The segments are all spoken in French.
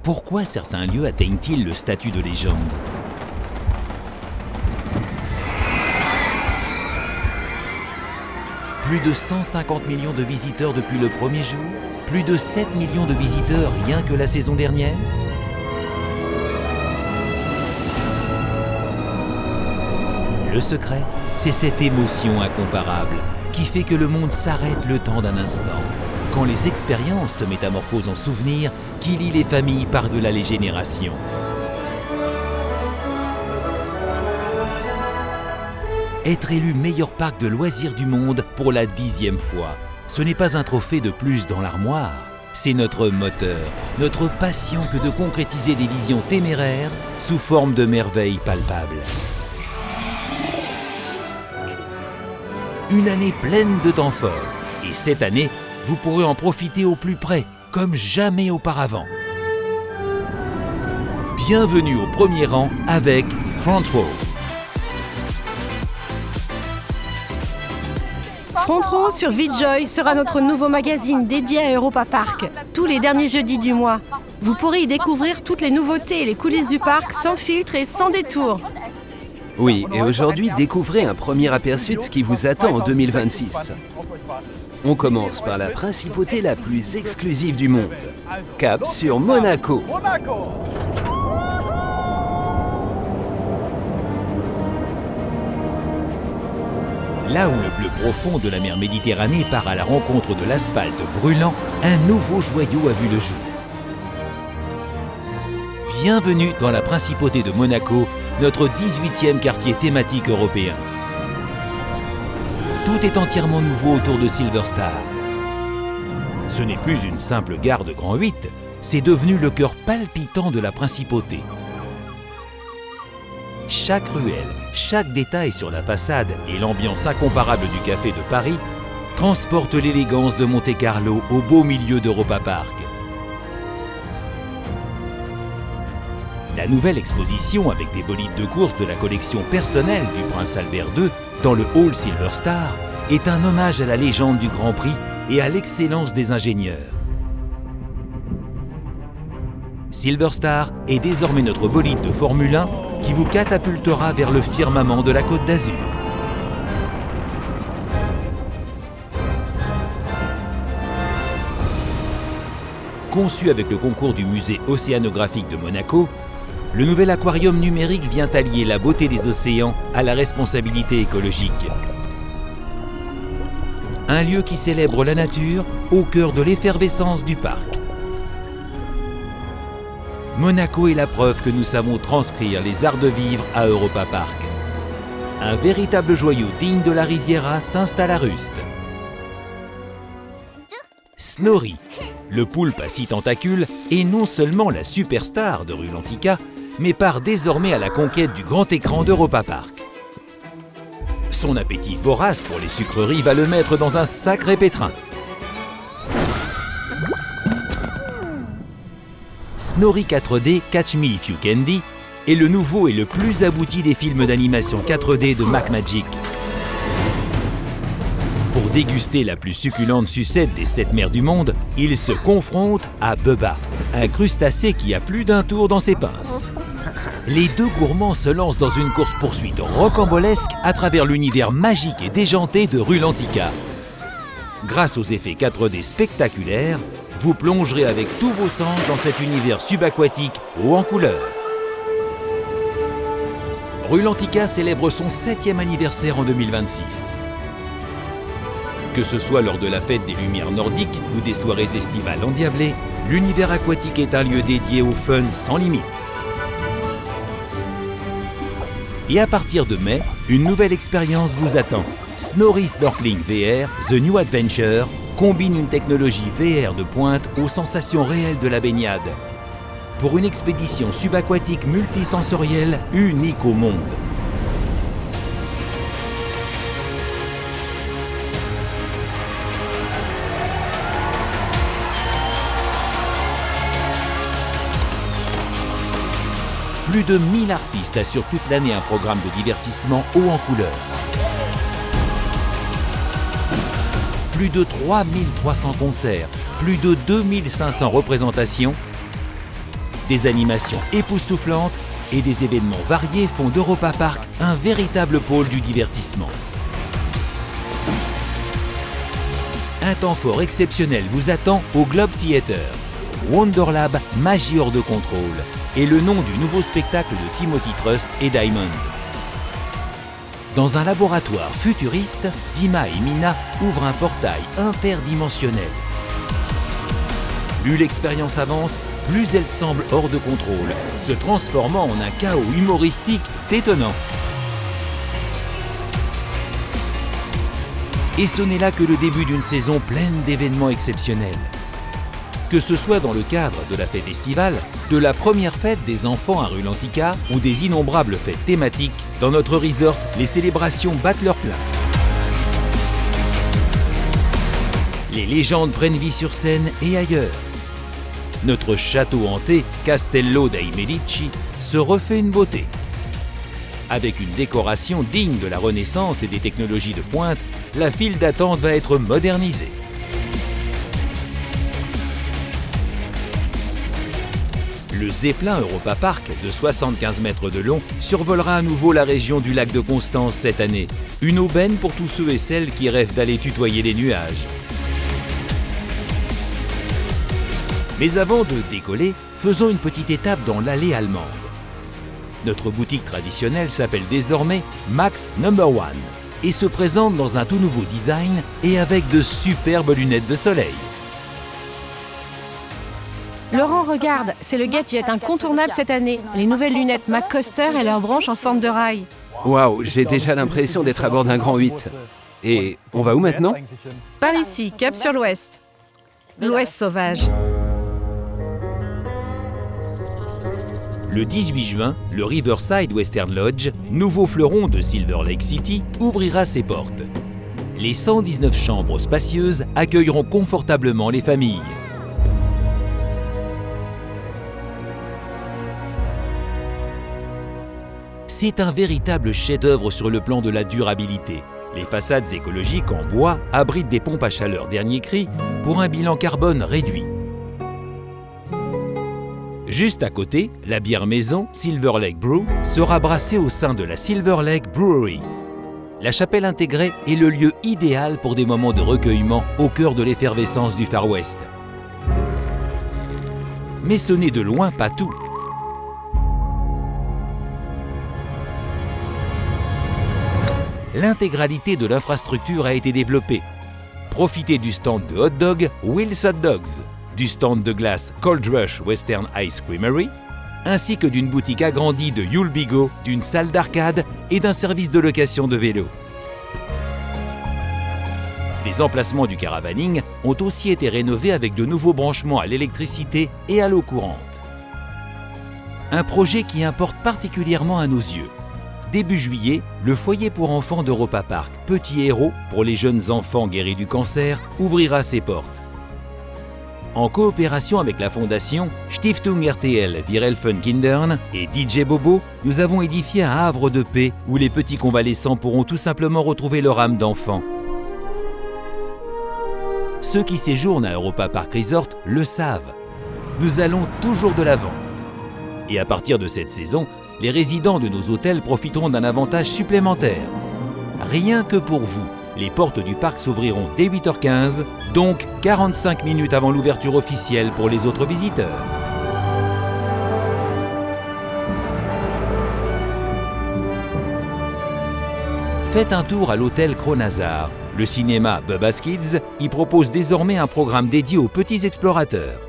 Pourquoi certains lieux atteignent-ils le statut de légende? Plus de 150 millions de visiteurs depuis le premier jour? Plus de 7 millions de visiteurs rien que la saison dernière? Le secret, c'est cette émotion incomparable qui fait que le monde s'arrête le temps d'un instant, quand les expériences se métamorphosent en souvenirs qui lient les familles par-delà les générations. Être élu meilleur parc de loisirs du monde pour la 10e fois, ce n'est pas un trophée de plus dans l'armoire, c'est notre moteur, notre passion que de concrétiser des visions téméraires sous forme de merveilles palpables. Une année pleine de temps forts, et cette année, vous pourrez en profiter au plus près, comme jamais auparavant. Bienvenue au premier rang avec Front Row. Front Row sur VJoy sera notre nouveau magazine dédié à Europa Park, tous les derniers jeudis du mois. Vous pourrez y découvrir toutes les nouveautés et les coulisses du parc sans filtre et sans détour. Oui, et aujourd'hui, découvrez un premier aperçu de ce qui vous attend en 2026. On commence par la principauté la plus exclusive du monde. Cap sur Monaco. Là où le bleu profond de la mer Méditerranée part à la rencontre de l'asphalte brûlant, un nouveau joyau a vu le jour. Bienvenue dans la principauté de Monaco, notre 18e quartier thématique européen. Tout est entièrement nouveau autour de Silver Star. Ce n'est plus une simple gare de Grand 8, c'est devenu le cœur palpitant de la principauté. Chaque ruelle, chaque détail sur la façade et l'ambiance incomparable du café de Paris transportent l'élégance de Monte-Carlo au beau milieu d'Europa Park. La nouvelle exposition avec des bolides de course de la collection personnelle du prince Albert II dans le hall Silver Star est un hommage à la légende du Grand Prix et à l'excellence des ingénieurs. Silver Star est désormais notre bolide de Formule 1 qui vous catapultera vers le firmament de la Côte d'Azur. Conçu avec le concours du musée océanographique de Monaco, le nouvel aquarium numérique vient allier la beauté des océans à la responsabilité écologique. Un lieu qui célèbre la nature au cœur de l'effervescence du parc. Monaco est la preuve que nous savons transcrire les arts de vivre à Europa Park. Un véritable joyau digne de la Riviera s'installe à Rust. Snorri, le poulpe à 6 tentacules, est non seulement la superstar de Rulantica, mais part désormais à la conquête du grand écran d'Europa Park. Son appétit vorace pour les sucreries va le mettre dans un sacré pétrin. Snorri 4D Catch Me If You Candy est le nouveau et le plus abouti des films d'animation 4D de MacMagic. Pour déguster la plus succulente sucette des 7 mers du monde, il se confronte à Bubba, un crustacé qui a plus d'un tour dans ses pinces. Les deux gourmands se lancent dans une course-poursuite rocambolesque à travers l'univers magique et déjanté de Rulantica. Grâce aux effets 4D spectaculaires, vous plongerez avec tous vos sens dans cet univers subaquatique haut en couleurs. Rulantica célèbre son 7e anniversaire en 2026. Que ce soit lors de la fête des Lumières nordiques ou des soirées estivales endiablées, l'univers aquatique est un lieu dédié au fun sans limite. Et à partir de mai, une nouvelle expérience vous attend. Snorri Snorkeling VR, The New Adventure, combine une technologie VR de pointe aux sensations réelles de la baignade. Pour une expédition subaquatique multisensorielle unique au monde. Plus de 1000 artistes assurent toute l'année un programme de divertissement haut en couleurs. Plus de 3300 concerts, plus de 2500 représentations Des animations époustouflantes et des événements variés font d'Europa Park un véritable pôle du divertissement. Un temps fort exceptionnel vous attend au Globe Theatre. Wonderlab, magie hors de contrôle, est le nom du nouveau spectacle de Timothy Trust et Diamond. Dans un laboratoire futuriste, Dima et Mina ouvrent un portail interdimensionnel. Plus l'expérience avance, plus elle semble hors de contrôle, se transformant en un chaos humoristique étonnant. Et ce n'est là que le début d'une saison pleine d'événements exceptionnels. Que ce soit dans le cadre de la fête estivale, de la première fête des enfants à Rulantica ou des innombrables fêtes thématiques, dans notre resort, les célébrations battent leur plein. Les légendes prennent vie sur scène et ailleurs. Notre château hanté, Castello dei Medici, se refait une beauté. Avec une décoration digne de la Renaissance et des technologies de pointe, la file d'attente va être modernisée. Le Zeppelin Europa Park, de 75 mètres de long, survolera à nouveau la région du lac de Constance cette année. Une aubaine pour tous ceux et celles qui rêvent d'aller tutoyer les nuages. Mais avant de décoller, faisons une petite étape dans l'allée allemande. Notre boutique traditionnelle s'appelle désormais Max No. 1 et se présente dans un tout nouveau design et avec de superbes lunettes de soleil. Laurent, regarde, c'est le gadget incontournable cette année. Les nouvelles lunettes Mac Coaster et leurs branches en forme de rail. Waouh, j'ai déjà l'impression d'être à bord d'un grand 8. Et on va où maintenant? Par ici, cap sur l'ouest. L'ouest sauvage. Le 18 juin, le Riverside Western Lodge, nouveau fleuron de Silver Lake City, ouvrira ses portes. Les 119 chambres spacieuses accueilleront confortablement les familles. C'est un véritable chef-d'œuvre sur le plan de la durabilité. Les façades écologiques en bois abritent des pompes à chaleur dernier cri pour un bilan carbone réduit. Juste à côté, la bière maison Silver Lake Brew sera brassée au sein de la Silver Lake Brewery. La chapelle intégrée est le lieu idéal pour des moments de recueillement au cœur de l'effervescence du Far West. Mais ce n'est de loin pas tout. L'intégralité de l'infrastructure a été développée. Profitez du stand de hot dog Will's Hot Dogs, du stand de glace Cold Rush Western Ice Creamery, ainsi que d'une boutique agrandie de Yule Bigo, d'une salle d'arcade et d'un service de location de vélos. Les emplacements du caravaning ont aussi été rénovés avec de nouveaux branchements à l'électricité et à l'eau courante. Un projet qui importe particulièrement à nos yeux. Début juillet, le foyer pour enfants d'Europa Park, Petit Héros pour les jeunes enfants guéris du cancer, ouvrira ses portes. En coopération avec la fondation Stiftung RTL Wir helfen Kindern et DJ Bobo, nous avons édifié un havre de paix où les petits convalescents pourront tout simplement retrouver leur âme d'enfant. Ceux qui séjournent à Europa Park Resort le savent. Nous allons toujours de l'avant. Et à partir de cette saison, les résidents de nos hôtels profiteront d'un avantage supplémentaire. Rien que pour vous, les portes du parc s'ouvriront dès 8h15, donc 45 minutes avant l'ouverture officielle pour les autres visiteurs. Faites un tour à l'hôtel Kronazar. Le cinéma Bubba's Kids y propose désormais un programme dédié aux petits explorateurs.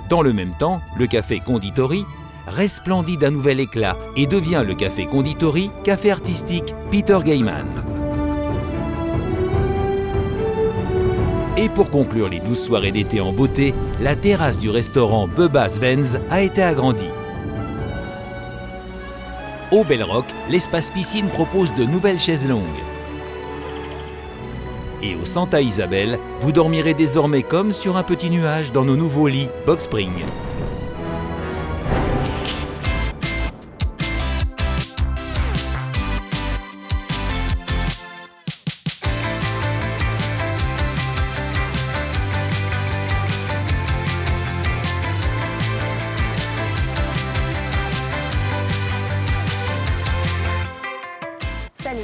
Dans le même temps, le café Conditori resplendit d'un nouvel éclat et devient le café Conditori, café artistique Peter Gaiman. Et pour conclure les 12 soirées d'été en beauté, la terrasse du restaurant Bubba's Vans a été agrandie. Au Bell Rock, l'espace piscine propose de nouvelles chaises longues. Et au Santa Isabel, vous dormirez désormais comme sur un petit nuage dans nos nouveaux lits Box Spring.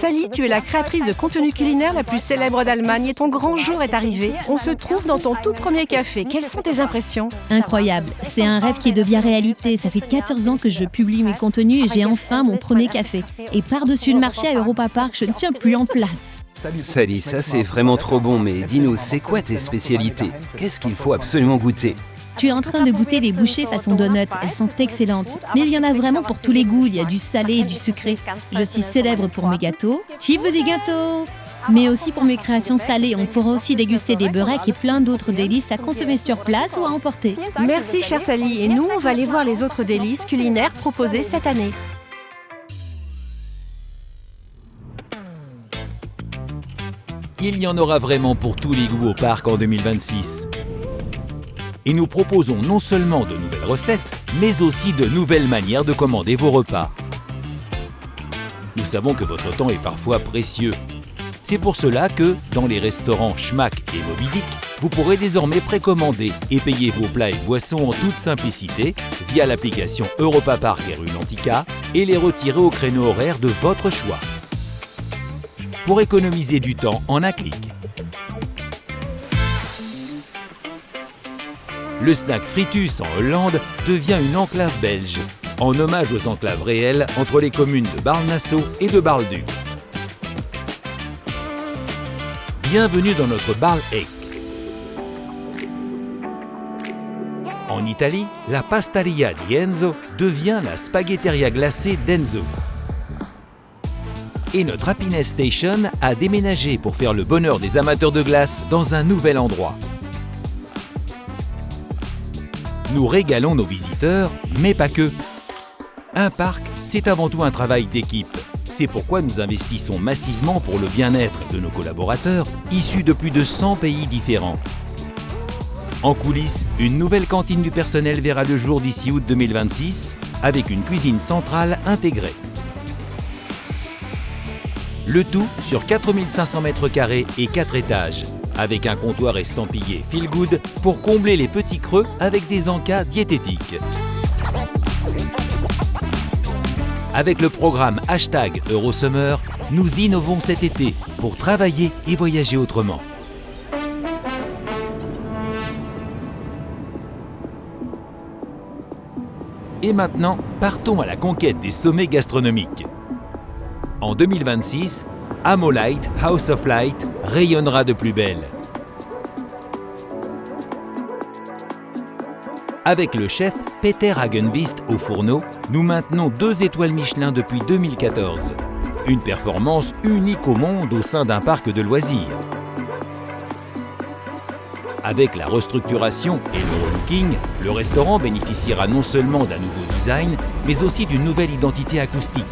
Sally, tu es la créatrice de contenu culinaire la plus célèbre d'Allemagne et ton grand jour est arrivé. On se trouve dans ton tout premier café. Quelles sont tes impressions? Incroyable, c'est un rêve qui devient réalité. Ça fait 14 ans que je publie mes contenus et j'ai enfin mon premier café. Et par-dessus le marché à Europa Park, je ne tiens plus en place. Sally, ça c'est vraiment trop bon, mais dis-nous, c'est quoi tes spécialités? Qu'est-ce qu'il faut absolument goûter? Tu es en train de goûter les bouchées façon donut, elles sont excellentes. Mais il y en a vraiment pour tous les goûts, il y a du salé et du sucré. Je suis célèbre pour mes gâteaux. Qui veut des gâteaux? Mais aussi pour mes créations salées, on pourra aussi déguster des beurrecs et plein d'autres délices à consommer sur place ou à emporter. Merci chère Sally, et nous on va aller voir les autres délices culinaires proposées cette année. Il y en aura vraiment pour tous les goûts au parc en 2026. Et nous proposons non seulement de nouvelles recettes, mais aussi de nouvelles manières de commander vos repas. Nous savons que votre temps est parfois précieux. C'est pour cela que, dans les restaurants Schmack et Moby Dick, vous pourrez désormais précommander et payer vos plats et boissons en toute simplicité via l'application Europa Park et rue Nantica et les retirer au créneau horaire de votre choix. Pour économiser du temps en un clic. Le snack Fritus en Hollande devient une enclave belge, en hommage aux enclaves réelles entre les communes de Bâle-Nassau et de Bar-le-Duc. Bienvenue dans notre Bâle-Eck. En Italie, la pastaria di Enzo devient la spaghetteria glacée d'Enzo. Et notre Happiness Station a déménagé pour faire le bonheur des amateurs de glace dans un nouvel endroit. Nous régalons nos visiteurs, mais pas que. Un parc, c'est avant tout un travail d'équipe. C'est pourquoi nous investissons massivement pour le bien-être de nos collaborateurs, issus de plus de 100 pays différents. En coulisses, une nouvelle cantine du personnel verra le jour d'ici août 2026, avec une cuisine centrale intégrée. Le tout sur 4500 m² et 4 étages, avec un comptoir estampillé Feel Good pour combler les petits creux avec des encas diététiques. Avec le programme #Eurosummer, nous innovons cet été pour travailler et voyager autrement. Et maintenant, partons à la conquête des sommets gastronomiques. En 2026, Amolight House of Light rayonnera de plus belle. Avec le chef Peter Hagenwist au fourneau, nous maintenons 2 étoiles Michelin depuis 2014. Une performance unique au monde au sein d'un parc de loisirs. Avec la restructuration et le relooking, le restaurant bénéficiera non seulement d'un nouveau design, mais aussi d'une nouvelle identité acoustique.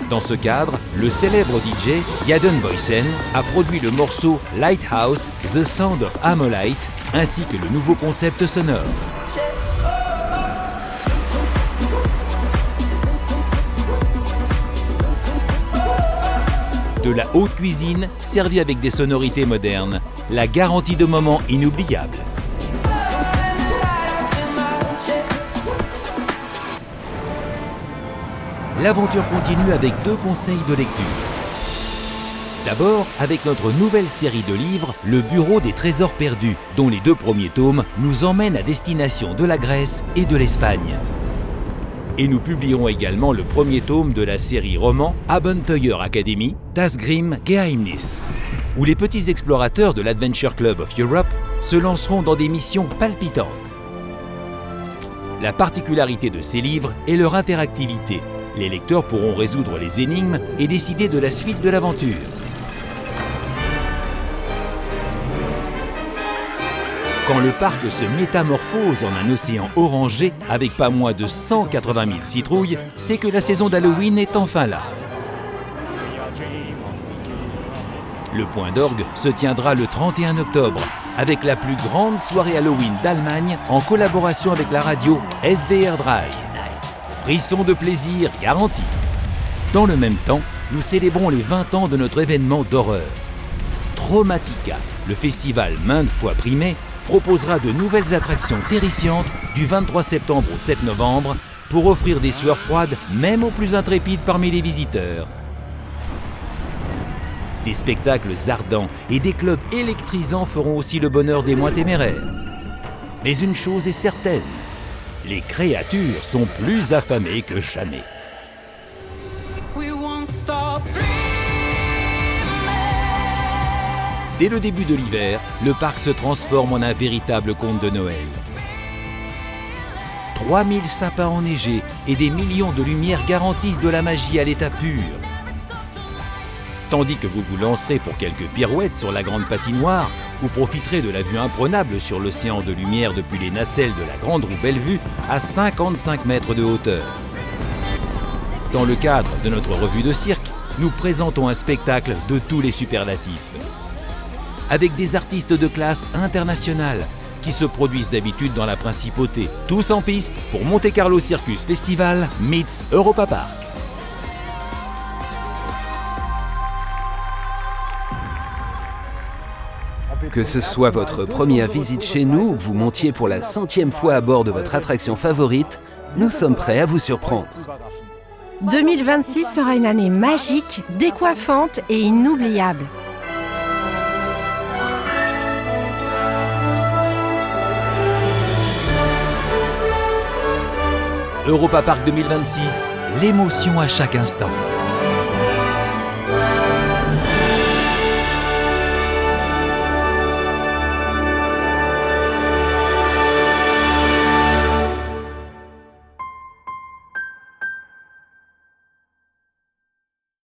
Dans ce cadre, le célèbre DJ Jaden Boysen a produit le morceau Lighthouse, The Sound of Amolight, ainsi que le nouveau concept sonore. De la haute cuisine servie avec des sonorités modernes, la garantie de moments inoubliables. L'aventure continue avec 2 conseils de lecture. D'abord, avec notre nouvelle série de livres, Le Bureau des Trésors Perdus, dont les 2 premiers tomes nous emmènent à destination de la Grèce et de l'Espagne. Et nous publierons également le premier tome de la série roman Abenteuer Academy, Das Grimm Geheimnis, où les petits explorateurs de l'Adventure Club of Europe se lanceront dans des missions palpitantes. La particularité de ces livres est leur interactivité. Les lecteurs pourront résoudre les énigmes et décider de la suite de l'aventure. Quand le parc se métamorphose en un océan orangé avec pas moins de 180 000 citrouilles, c'est que la saison d'Halloween est enfin là. Le point d'orgue se tiendra le 31 octobre avec la plus grande soirée Halloween d'Allemagne en collaboration avec la radio SWR 3. Frisson de plaisir garanti. Dans le même temps, nous célébrons les 20 ans de notre événement d'horreur. Traumatica, le festival maintes fois primé, proposera de nouvelles attractions terrifiantes du 23 septembre au 7 novembre pour offrir des sueurs froides même aux plus intrépides parmi les visiteurs. Des spectacles ardents et des clubs électrisants feront aussi le bonheur des moins téméraires. Mais une chose est certaine, les créatures sont plus affamées que jamais. Dès le début de l'hiver, le parc se transforme en un véritable conte de Noël. 3000 sapins enneigés et des millions de lumières garantissent de la magie à l'état pur. Tandis que vous vous lancerez pour quelques pirouettes sur la grande patinoire, vous profiterez de la vue imprenable sur l'océan de lumière depuis les nacelles de la Grande Roue Bellevue à 55 mètres de hauteur. Dans le cadre de notre revue de cirque, nous présentons un spectacle de tous les superlatifs. Avec des artistes de classe internationale qui se produisent d'habitude dans la Principauté, tous en piste pour Monte Carlo Circus Festival meets Europa Park. Que ce soit votre première visite chez nous ou que vous montiez pour la 100e fois à bord de votre attraction favorite, nous sommes prêts à vous surprendre. 2026 sera une année magique, décoiffante et inoubliable. Europa Park 2026, l'émotion à chaque instant.